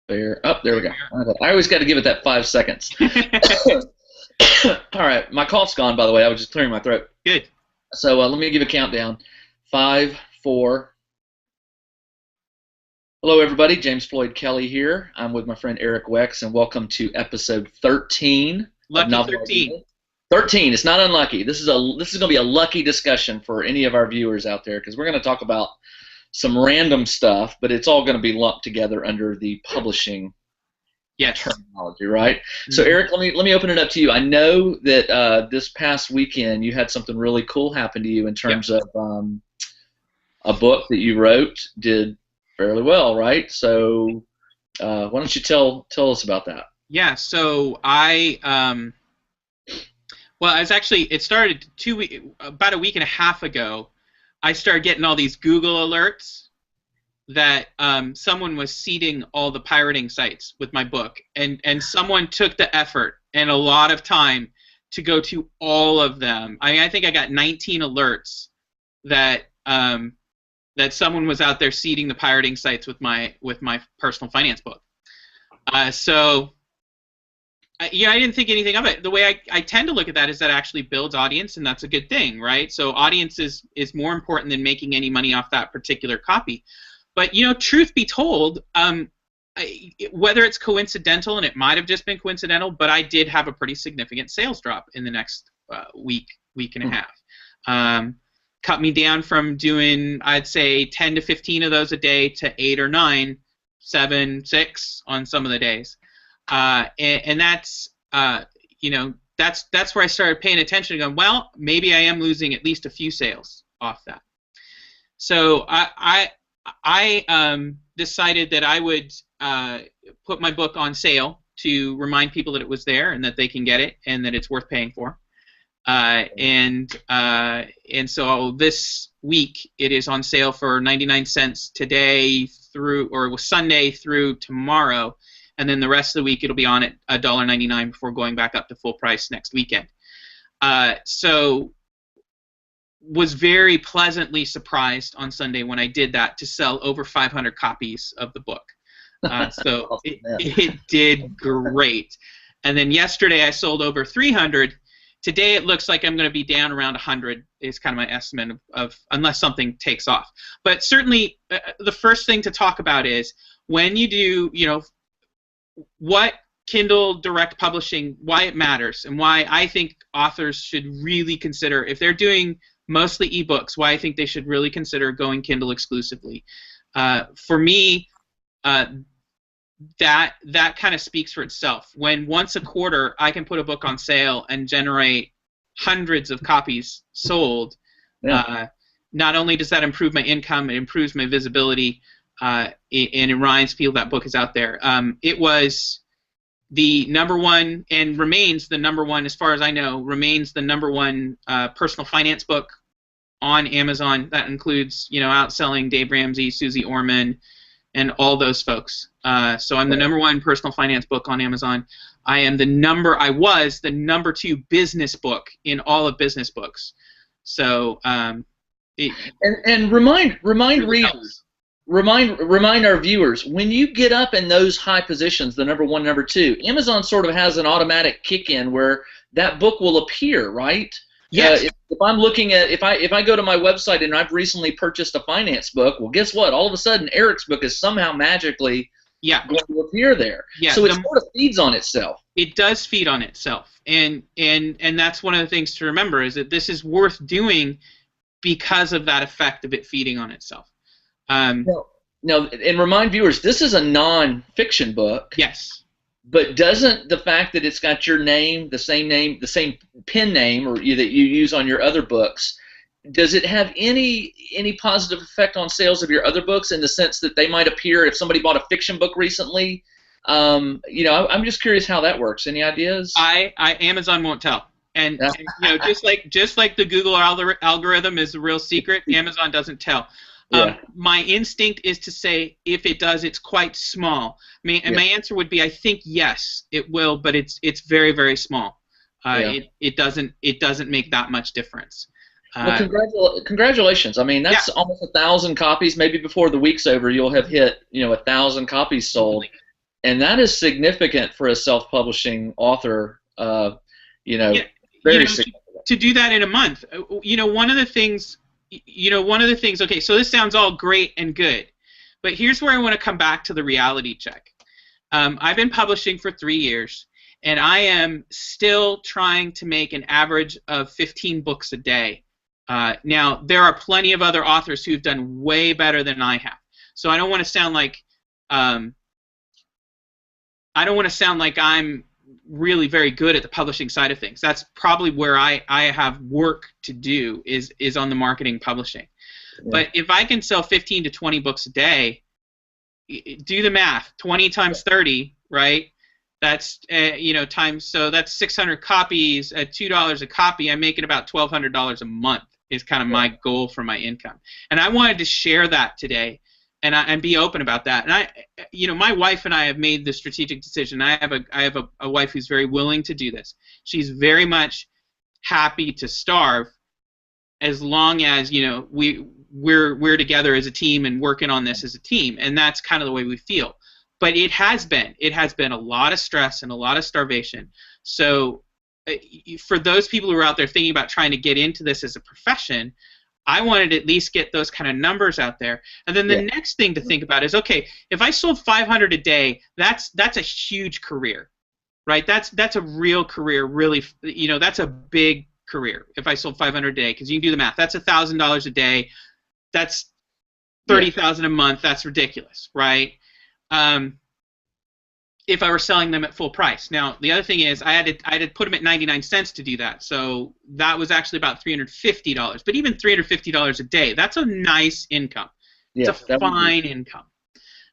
There. Oh, there we go. I always got to give it that 5 seconds. All right, my cough's gone. By the way, I was just clearing my throat. Good. So let me give a countdown. 5, 4. Hello, everybody. James Floyd Kelly here. I'm with my friend Eric Wex, and welcome to episode 13 Lucky of Novel 13. Idea. 13. It's not unlucky. This is going to be a lucky discussion for any of our viewers out there because we're going to talk about some random stuff, but it's all going to be lumped together under the publishing terminology, right? Mm-hmm. So, Eric, let me open it up to you. I know that this past weekend you had something really cool happen to you in terms of a book that you wrote did fairly well, right? So, why don't you tell us about that? Yeah. So it started about a week and a half ago. I started getting all these Google alerts that someone was seeding all the pirating sites with my book, and someone took the effort and a lot of time to go to all of them. I mean, I think I got 19 alerts that that someone was out there seeding the pirating sites with my personal finance book. I didn't think anything of it. The way I tend to look at that is that it actually builds audience, and that's a good thing, right? So audience is more important than making any money off that particular copy. But, truth be told, whether it's coincidental, and it might have just been coincidental, but I did have a pretty significant sales drop in the next week and a half. Cut me down from doing, I'd say, 10 to 15 of those a day to 8 or 9, 7, 6 on some of the days. And that's that's where I started paying attention and going, well, maybe I am losing at least a few sales off that. So I decided that I would put my book on sale to remind people that it was there and that they can get it and that it's worth paying for. And so this week it is on sale for 99 cents today or Sunday through tomorrow. And then the rest of the week it'll be on at $1.99 before going back up to full price next weekend. So was very pleasantly surprised on Sunday when I did that to sell over 500 copies of the book. So it did great. And then yesterday I sold over 300. Today it looks like I'm going to be down around 100 is kind of my estimate of unless something takes off. But certainly the first thing to talk about is when you do, what Kindle Direct Publishing, why it matters, and why I think authors should really consider, if they're doing mostly ebooks, why I think they should really consider going Kindle exclusively. For me, that kind of speaks for itself. When once a quarter I can put a book on sale and generate hundreds of copies sold, not only does that improve my income, it improves my visibility, and it reminds people that book is out there. It was the number one and remains the number one, as far as I know, remains the number one personal finance book on Amazon. That includes, outselling Dave Ramsey, Susie Orman, and all those folks. So I'm the number one personal finance book on Amazon. I was the number 2 business book in all of business books. So and remind readers. Remind our viewers, when you get up in those high positions, the number 1, number 2, Amazon sort of has an automatic kick-in where that book will appear, right? Yes. If I'm looking at, if I go to my website and I've recently purchased a finance book, well, guess what? All of a sudden, Eric's book is somehow magically going to appear there. Yeah, so it sort of feeds on itself. It does feed on itself, and that's one of the things to remember is that this is worth doing because of that effect of it feeding on itself. No, and remind viewers, this is a non-fiction book. Yes. But doesn't the fact that it's got your name, the same pen name, or that you use on your other books, does it have any positive effect on sales of your other books in the sense that they might appear if somebody bought a fiction book recently? I'm just curious how that works. Any ideas? Amazon won't tell. And just like the Google algorithm is a real secret, Amazon doesn't tell. My instinct is to say if it does, it's quite small. My answer would be I think yes, it will, but it's very, very small. It doesn't make that much difference. Well, congratulations. I mean, that's almost 1,000 copies. Maybe before the week's over, you'll have hit 1,000 copies sold. and that is significant for a self-publishing author. Yeah, Very significant. to do that in a month. One of the things. Okay, so this sounds all great and good, but here's where I want to come back to the reality check. I've been publishing for 3 years, and I am still trying to make an average of 15 books a day. Now, there are plenty of other authors who've done way better than I have. So I don't want to sound like I'm really very good at the publishing side of things. That's probably where I have work to do is on the marketing publishing. Yeah. But if I can sell 15 to 20 books a day, do the math. 20 times 30, right? That's times, so that's 600 copies at $2 a copy. I'm making about $1,200 a month is kind of my goal for my income. And I wanted to share that today and be open about that. And my wife and I have made the strategic decision. I have a wife who's very willing to do this. She's very much happy to starve as long as we're together as a team and working on this as a team, and that's kind of the way we feel. But it has been a lot of stress and a lot of starvation. So for those people who are out there thinking about trying to get into this as a profession, I wanted to at least get those kind of numbers out there. And then the next thing to think about is, okay, if I sold 500 a day, that's a huge career, right? That's a real career, really. That's a big career if I sold 500 a day, because you can do the math. That's $1,000 a day. That's $30,000 a month. That's ridiculous, right? If I were selling them at full price. Now, the other thing is I had to put them at 99 cents to do that. So that was actually about $350. But even $350 a day, that's a nice income. It's a fine income,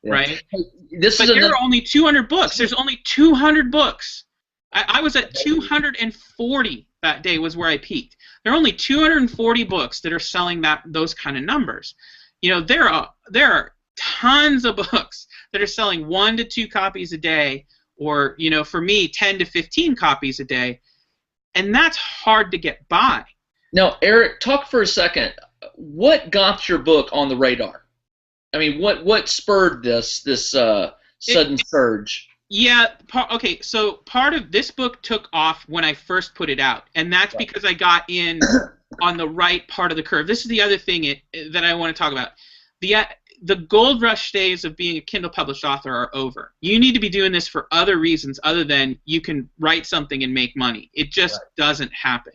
right? But there are only 200 books. There's only 200 books. I was at 240 that day was where I peaked. There are only 240 books that are selling those kind of numbers. There are tons of books that are selling 1 to 2 copies a day, or for me 10 to 15 copies a day, and that's hard to get by. Now, Eric, talk for a second. What got your book on the radar? I mean, what spurred this sudden surge? Yeah, okay, so part of this book took off when I first put it out, and that's because I got in on the right part of the curve. This is the other thing that I want to talk about. The gold rush days of being a Kindle published author are over. You need to be doing this for other reasons other than you can write something and make money. It just doesn't happen.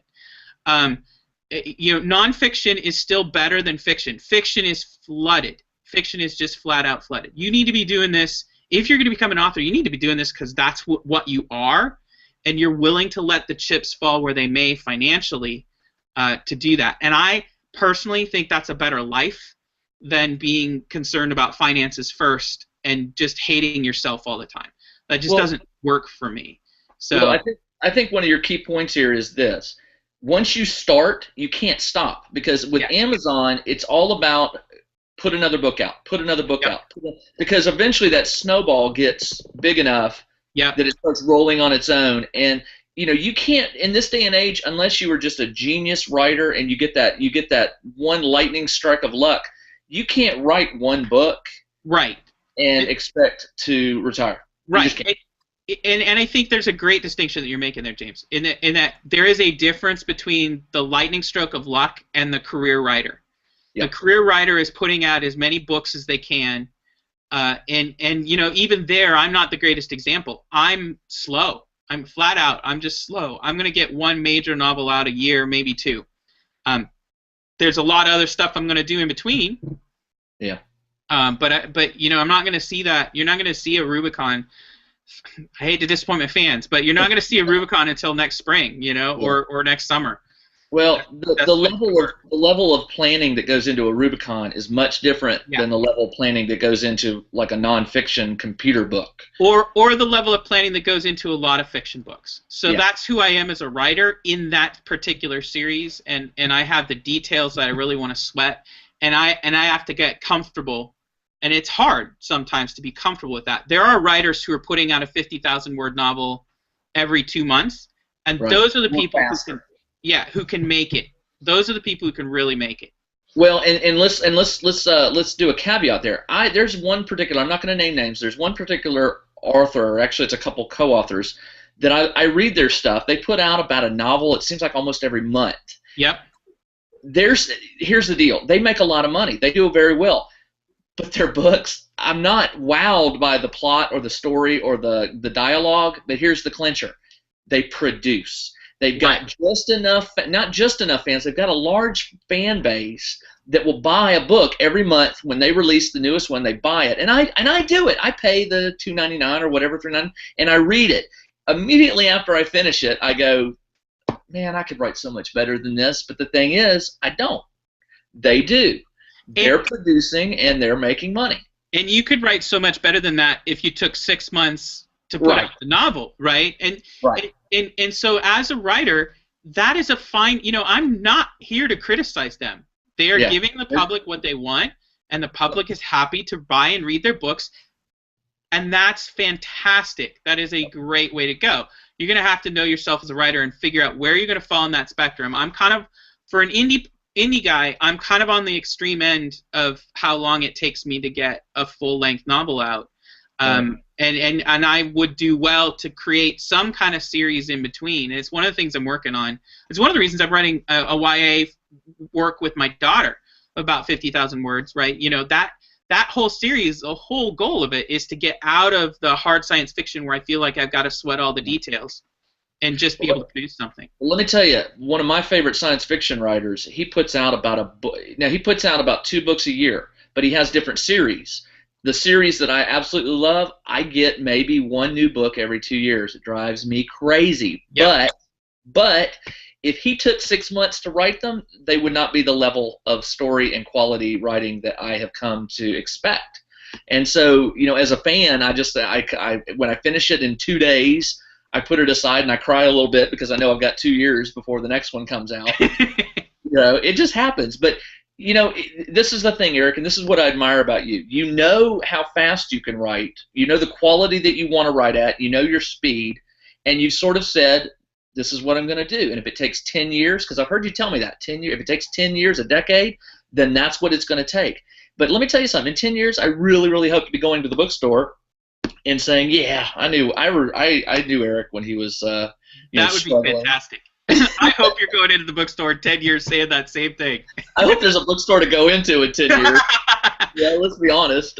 Nonfiction is still better than fiction. Fiction is flooded. Fiction is just flat out flooded. You need to be doing this. If you're going to become an author, you need to be doing this because that's what you are, and you're willing to let the chips fall where they may financially to do that. And I personally think that's a better life than being concerned about finances first and just hating yourself all the time. That just doesn't work for me. So I think one of your key points here is this. Once you start, you can't stop, because with Amazon, it's all about put another book out, put another book out, because eventually that snowball gets big enough that it starts rolling on its own. And you can't, in this day and age, unless you were just a genius writer and you get that one lightning strike of luck, you can't write one book and expect to retire. Right. And I think there's a great distinction that you're making there, James, in that there is a difference between the lightning stroke of luck and the career writer. The career writer is putting out as many books as they can, and even there, I'm not the greatest example. I'm slow. I'm flat out. I'm just slow. I'm going to get one major novel out a year, maybe 2. There's a lot of other stuff I'm going to do in between. Yeah. But I'm not going to see that. You're not going to see a Rubicon. I hate to disappoint my fans, but you're not going to see a Rubicon until next spring, or next summer. Well, the level of planning that goes into a Rubicon is much different than the level of planning that goes into like a nonfiction computer book. Or the level of planning that goes into a lot of fiction books. So that's who I am as a writer in that particular series, and I have the details that I really want to sweat, and I have to get comfortable, and it's hard sometimes to be comfortable with that. There are writers who are putting out a 50,000 word novel every 2 months, and those are the people who can make it. Those are the people who can really make it. Well, and let's do a caveat there. There's one particular, I'm not going to name names. There's one particular author, or actually it's a couple co-authors, that I read their stuff. They put out about a novel, it seems like almost every month. Yep. Here's the deal. They make a lot of money. They do very well. But their books, I'm not wowed by the plot or the story or the dialogue, but here's the clincher. They produce. They've got just enough, not just enough fans, they've got a large fan base that will buy a book every month. When they release the newest one, they buy it. And I do it. I pay the $2.99 or whatever, $3.99, and I read it. Immediately after I finish it, I go, man, I could write so much better than this. But the thing is, I don't. They do. They're producing and they're making money. And you could write so much better than that if you took 6 months to put out the novel, right? And so as a writer, that is a fine, I'm not here to criticize them. They are giving the public what they want, and the public is happy to buy and read their books, and that's fantastic. That is a great way to go. You're going to have to know yourself as a writer and figure out where you're going to fall in that spectrum. I'm kind of, for an indie guy, I'm kind of on the extreme end of how long it takes me to get a full-length novel out. And I would do well to create some kind of series in between. It's one of the things I'm working on. It's one of the reasons I'm writing a YA work with my daughter, about 50,000 words, right? That whole series, the whole goal of it is to get out of the hard science fiction where I feel like I've got to sweat all the details and just be able to produce something. Well, let me tell you, one of my favorite science fiction writers, he puts out about he puts out about 2 books a year, but he has different series. The series that I absolutely love, I get maybe 1 new book every 2 years. It drives me crazy. Yep. But if he took 6 months to write them, they would not be the level of story and quality writing that I have come to expect. And so, as a fan, I when I finish it in 2 days, I put it aside and I cry a little bit because I know I've got 2 years before the next one comes out. It just happens. But this is the thing, Eric, and this is what I admire about you. You know how fast you can write. You know the quality that you want to write at. You know your speed, and you've sort of said, this is what I'm going to do. And if it takes 10 years, because I've heard you tell me that, 10 years, if it takes 10 years, a decade, then that's what it's going to take. But let me tell you something. In 10 years, I really, really hope to be going to the bookstore and saying, yeah, I knew Eric when he was that would struggling. Be fantastic. I hope you're going into the bookstore in 10 years saying that same thing. I hope there's a bookstore to go into in 10 years. Yeah, let's be honest.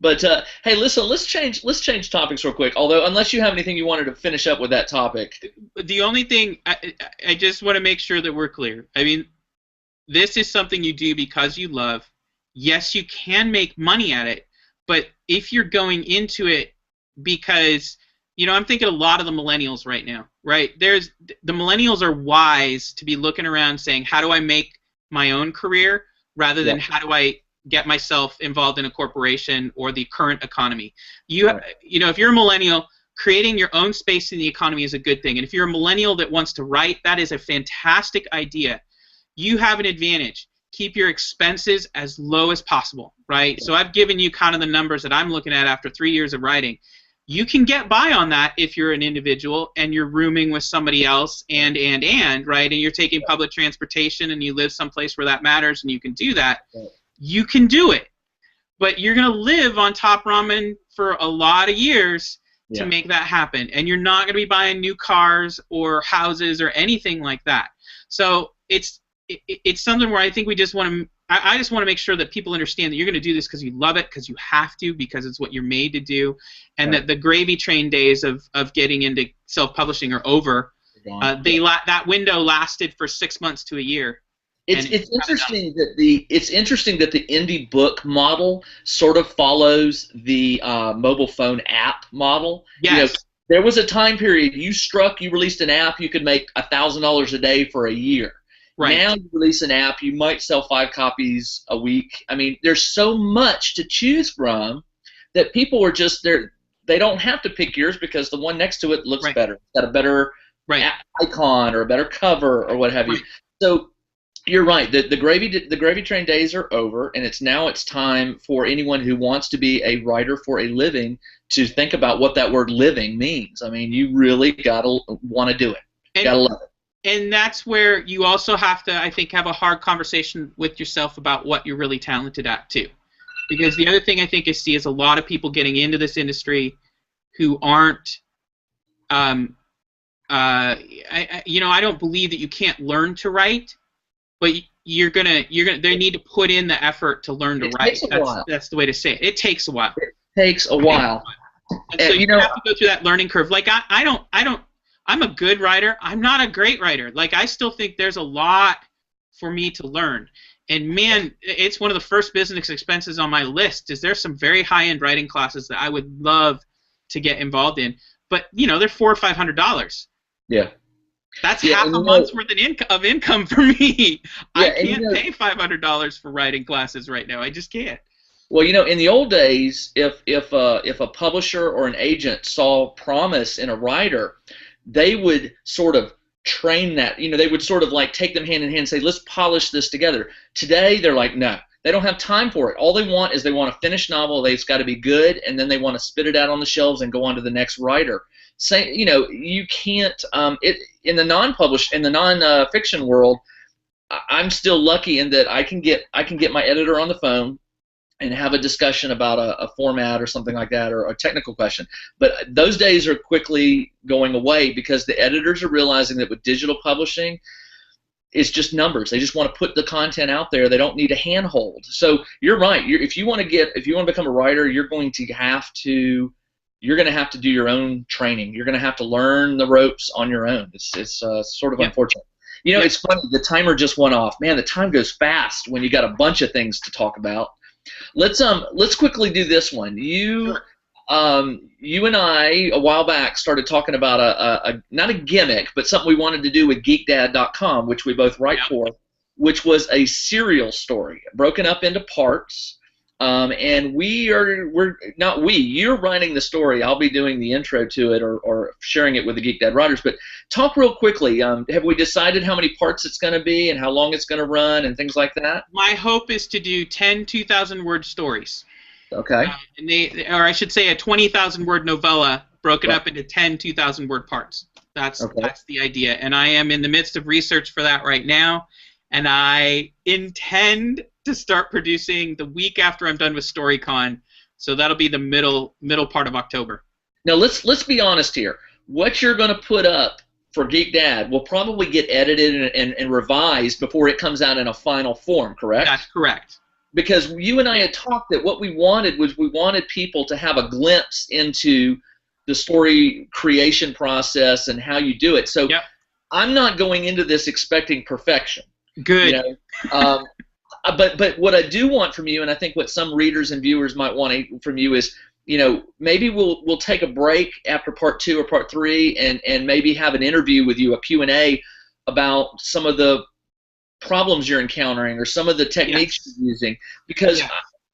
But hey, listen, let's change topics real quick. Although, unless you have anything you wanted to finish up with that topic. The only thing I just want to make sure that we're clear. I mean, this is something you do because you love. Yes, you can make money at it, but if you're going into it because I'm thinking a lot of the millennials right now, right? The millennials are wise to be looking around saying, how do I make my own career rather than how do I get myself involved in a corporation or the current economy. If you're a millennial, creating your own space in the economy is a good thing. And if you're a millennial that wants to write, that is a fantastic idea. You have an advantage. Keep your expenses as low as possible, right? So I've given you kind of the numbers that I'm looking at after 3 years of writing. You can get by on that if you're an individual and you're rooming with somebody else and right? And you're taking public transportation and you live someplace where that matters and you can do that. You can do it. But you're going to live on top ramen for a lot of years to make that happen. And you're not going to be buying new cars or houses or anything like that. So it's something where I think we just want to I just want to make sure that people understand that you're going to do this because you love it, because you have to, because it's what you're made to do, and that the gravy train days of getting into self-publishing are over. That window lasted for 6 months to a year. It's interesting that the indie book model sort of follows the mobile phone app model. Yes. There was a time period you released an app, you could make $1,000 a day for a year. Right. Now you release an app, you might sell 5 copies a week. I mean, there's so much to choose from that people are just there. They don't have to pick yours because the one next to it looks better. It's got a better icon or a better cover or what have you. So you're right. The gravy train days are over, and it's time for anyone who wants to be a writer for a living to think about what that word "living" means. I mean, you really gotta want to do it. You gotta love it. And that's where you also have to, I think, have a hard conversation with yourself about what you're really talented at, too. Because the other thing I think I see is a lot of people getting into this industry who aren't, I don't believe that you can't learn to write, but they need to put in the effort to learn to It write. takes a while. That's the way to say it. It takes a while. It takes a while. And so you have to go through that learning curve. Like I'm a good writer. I'm not a great writer. Like I still think there's a lot for me to learn. And man, it's one of the first business expenses on my list. Is there some very high-end writing classes that I would love to get involved in? But they're $400 or $500. Yeah. That's half a month's worth of income for me. I can't pay $500 for writing classes right now. I just can't. Well, in the old days, if a publisher or an agent saw promise in a writer, they would sort of train that. They would sort of like take them hand in hand and say, let's polish this together. Today, they're like, no. They don't have time for it. All they want is they want a finished novel. It's got to be good, and then they want to spit it out on the shelves and go on to the next writer. You can't. In the non-fiction world, I'm still lucky in that I can get my editor on the phone and have a discussion about a format or something like that, or a technical question. But those days are quickly going away because the editors are realizing that with digital publishing, it's just numbers. They just want to put the content out there. They don't need a handhold. So you're right. If you want to become a writer, you're going to have to do your own training. You're going to have to learn the ropes on your own. It's sort of unfortunate. It's funny. The timer just went off. Man, the time goes fast when you got a bunch of things to talk about. Let's quickly do this one. You and I a while back started talking about a not a gimmick, but something we wanted to do with geekdad.com, which we both write for, which was a serial story broken up into parts. And you're writing the story. I'll be doing the intro to it or sharing it with the Geek Dad writers. But talk real quickly. Have we decided how many parts it's going to be and how long it's going to run and things like that? My hope is to do 10 2,000-word stories. Okay. Or I should say a 20,000-word novella broken up into 10 2,000-word parts. That's the idea. And I am in the midst of research for that right now. And I intend to start producing the week after I'm done with StoryCon, so that'll be the middle part of October. Now let's be honest here. What you're going to put up for Geek Dad will probably get edited and revised before it comes out in a final form, correct? That's correct. Because you and I had talked that what we wanted people to have a glimpse into the story creation process and how you do it. So I'm not going into this expecting perfection. Good. But what I do want from you, and I think what some readers and viewers might want from you is, maybe we'll take a break after part 2 or part 3 and maybe have an interview with you, a Q&A about some of the problems you're encountering or some of the techniques you're using. Because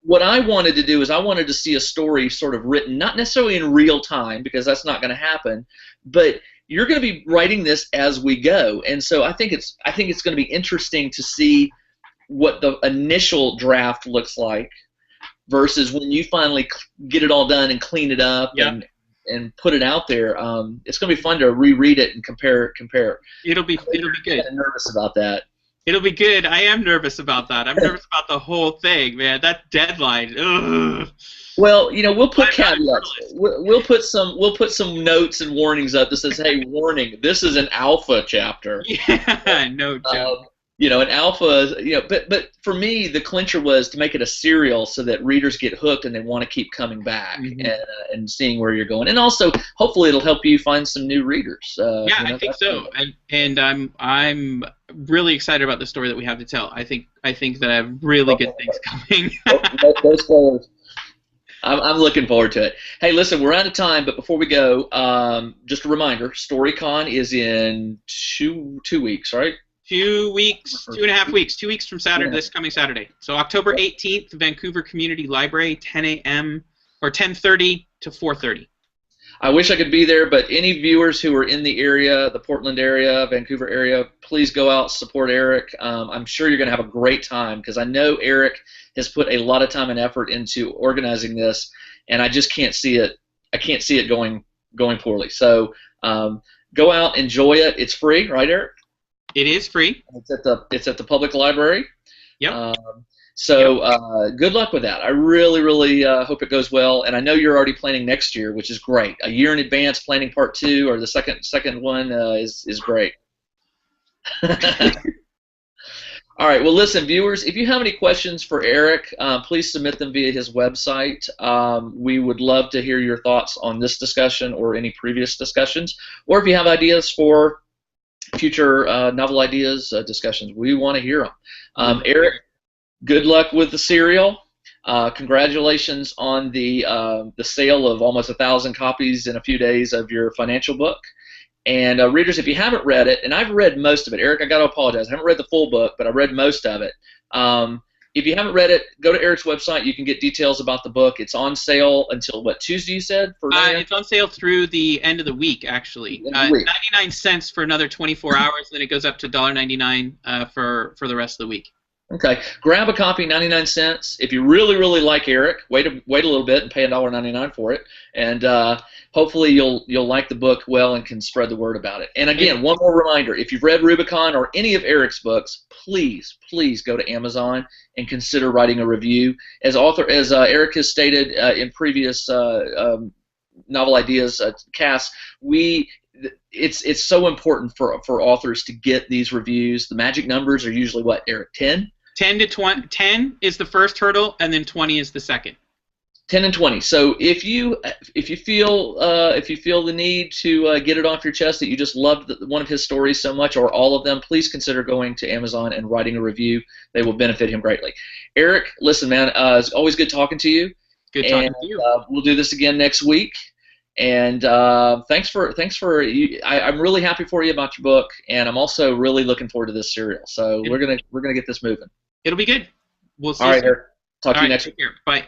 what I wanted to do is I wanted to see a story sort of written, not necessarily in real time, because that's not going to happen, but you're going to be writing this as we go. And so I think it's going to be interesting to see what the initial draft looks like versus when you finally get it all done and clean it up and put it out there. It's going to be fun to reread it and compare. It'll be good. I'm nervous about that. It'll be good. I am nervous about that. I'm nervous about the whole thing, man. That deadline. Ugh. Well, we'll put caveats. We'll put some notes and warnings up that says, "Hey, warning! This is an alpha chapter." Yeah, no joke. An alpha. But for me, the clincher was to make it a serial so that readers get hooked and they want to keep coming back and seeing where you're going, and also hopefully it'll help you find some new readers. I think so, and I'm really excited about the story that we have to tell. I think that I have really good things coming. Those spoilers. I'm looking forward to it. Hey, listen, we're out of time, but before we go, just a reminder: StoryCon is in two weeks, right? 2 weeks, 2.5 weeks, 2 weeks from Saturday, this coming Saturday. So October 18th, Vancouver Community Library, 10 a.m. or 10:30 to 4:30. I wish I could be there, but any viewers who are in the area, the Portland area, Vancouver area, please go out, support Eric. I'm sure you're going to have a great time because I know Eric has put a lot of time and effort into organizing this, and I just can't see it. I can't see it going poorly. So go out, enjoy it. It's free, right, Eric? It is free. It's at the public library. Yep. Yep. So good luck with that. I really, really hope it goes well. And I know you're already planning next year, which is great. A year in advance planning part 2 or the second one is great. All right. Well, listen, viewers, if you have any questions for Eric, please submit them via his website. We would love to hear your thoughts on this discussion or any previous discussions. Or if you have ideas for future novel ideas discussions, we want to hear them. Eric, good luck with the serial. Congratulations on the sale of almost 1,000 copies in a few days of your financial book. And readers, if you haven't read it, and I've read most of it, Eric, I got to apologize. I haven't read the full book, but I read most of it. If you haven't read it, go to Eric's website. You can get details about the book. It's on sale until, what, Tuesday you said? It's on sale through the end of the week, actually. 99 cents for another 24 hours, then it goes up to $1.99 for the rest of the week. Okay, grab a copy, 99 cents. If you really, really like Eric, wait a little bit and pay $1.99 for it, and hopefully you'll like the book well and can spread the word about it. And again, one more reminder: if you've read Rubicon or any of Eric's books, please go to Amazon and consider writing a review. As Eric has stated in previous novel ideas casts, it's so important for authors to get these reviews. The magic numbers are usually what, Eric? 10? 10 to 20. 10 is the first hurdle, and then 20 is the second. 10 and 20. So if you feel the need to get it off your chest that you just loved one of his stories so much, or all of them, please consider going to Amazon and writing a review. They will benefit him greatly. Eric, listen, man, it's always good talking to you. Good talking to you. We'll do this again next week. And thanks for I'm really happy for you about your book, and I'm also really looking forward to this serial. So we're gonna get this moving. It'll be good. We'll see. All right, Eric. Talk to you right, next week. Bye.